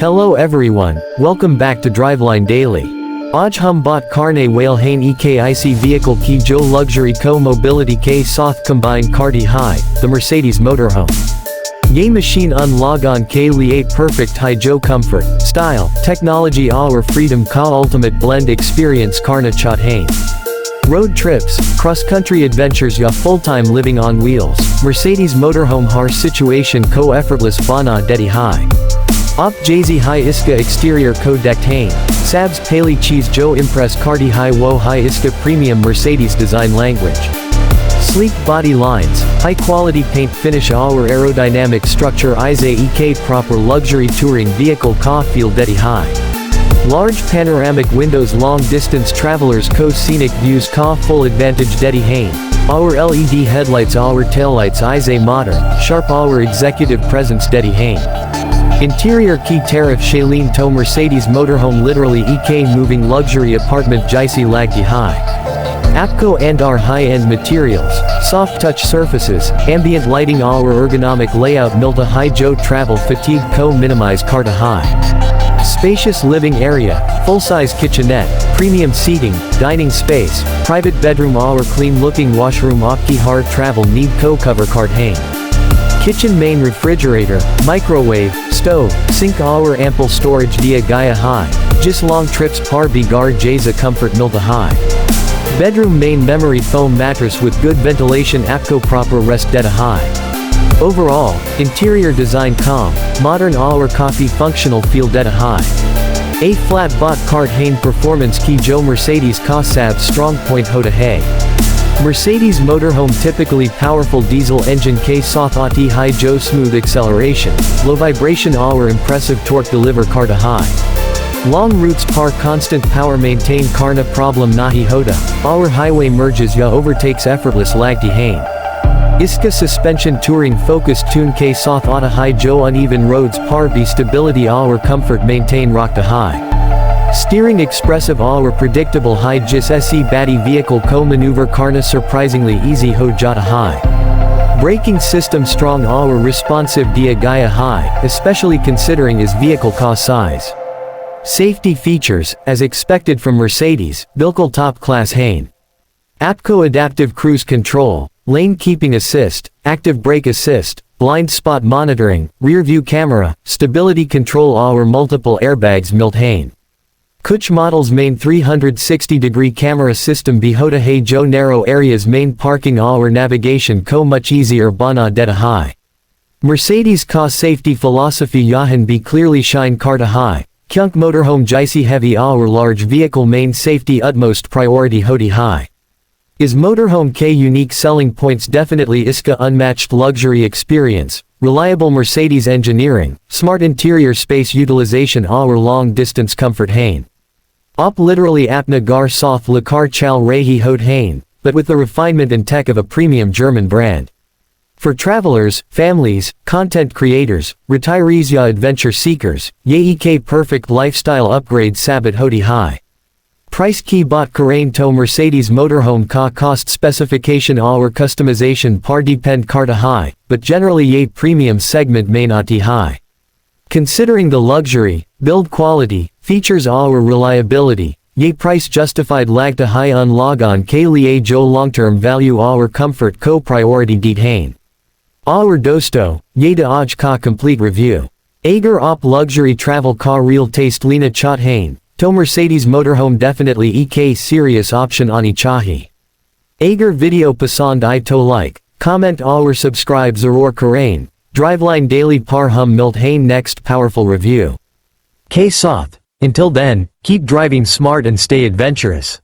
Hello everyone, welcome back to DriveLine Daily. Aaj hum baat karne wale hain ek IC vehicle ki jo luxury co-mobility ke sath combine karti hai, the Mercedes Motorhome. Ye machine unlogon ke liye perfect hai jo comfort, style, technology aur freedom ka ultimate blend experience karna chaht hain. Road trips, cross-country adventures ya full-time living on wheels, Mercedes Motorhome har situation ko effortless bana dedi hai. Op jz hai iska exterior ko dekht hain, sabs pali cheese jo impress karti hai wo hai iska premium Mercedes design language. Sleek body lines, high quality paint finish aur aerodynamic structure ize ek proper luxury touring vehicle ka feel dedi hai. Large panoramic windows long distance travelers ko scenic views ka full advantage dedi hain. Our LED headlights our taillights ize modern, sharp our executive presence dedi hain. Interior ki tarif shaleen to Mercedes Motorhome literally ek moving luxury apartment jaisi lagti hai. Apco and our high-end materials, soft touch surfaces, ambient lighting our ergonomic layout milta high jo travel fatigue ko minimize karta high. Spacious living area, full-size kitchenette, premium seating, dining space, private bedroom our clean-looking washroom opki har travel need ko cover kart hain. Kitchen main refrigerator, microwave, stove, sink our ample storage dia gaya high, jis long trips par bigar jaza comfort milta high. Bedroom main memory foam mattress with good ventilation apco proper rest deta high. Overall, interior design calm, modern our coffee functional feel deta high. A flat bot kart hain performance ki jo Mercedes ka sab strong point hoda hai. Mercedes Motorhome typically powerful diesel engine ke sath aati high jo smooth acceleration, low vibration aur impressive torque deliver karta high. Long routes par constant power maintain karna problem nahi hoda, our highway merges ya overtakes effortless lagti hain. Iska suspension touring focused tune ke sath aata high jo uneven roads par bi stability our comfort maintain rakta high. Steering expressive aur predictable high jis se badi vehicle ko maneuver karna surprisingly easy ho jata high. Braking system strong aur responsive dia gaya high, especially considering his vehicle ka size. Safety features, as expected from Mercedes, bilkul top class hain. Apco adaptive cruise control, lane keeping assist, active brake assist, blind spot monitoring, rear view camera, stability control aur multiple airbags milt hain. Kuch models main 360-degree camera system bihoda hai jo narrow areas main parking aur navigation ko much easier bana deta high. Mercedes ka safety philosophy yahan be clearly shine karta high. Kyunk Motorhome jaisi heavy aur large vehicle main safety utmost priority hodi high. Is Motorhome k unique selling points definitely iska unmatched luxury experience, reliable Mercedes engineering, smart interior space utilization aur long distance comfort hain. Op literally apna gar soth lakar chal rehi hod hain, but with the refinement and tech of a premium German brand. For travelers, families, content creators, retirees ya adventure seekers, ye ek perfect lifestyle upgrade sabat hodi high. Price ki bot karain to Mercedes Motorhome ka cost specification aur customization par depend karta high, but generally ye premium segment may not high. Considering the luxury, build quality, features aur reliability, ye price justified lagta high unlogon ke liye jo long-term value aur comfort ko priority deet hain. Aur dosto, ye da aaj ka complete review. Agar op luxury travel ka real taste lina chat hain, to Mercedes Motorhome definitely ek serious option ani chahi. Agar video pasand I to like, comment aur subscribe zarur karain. DriveLine Daily par hum milt hain next powerful review. K Soth. Until then, keep driving smart and stay adventurous.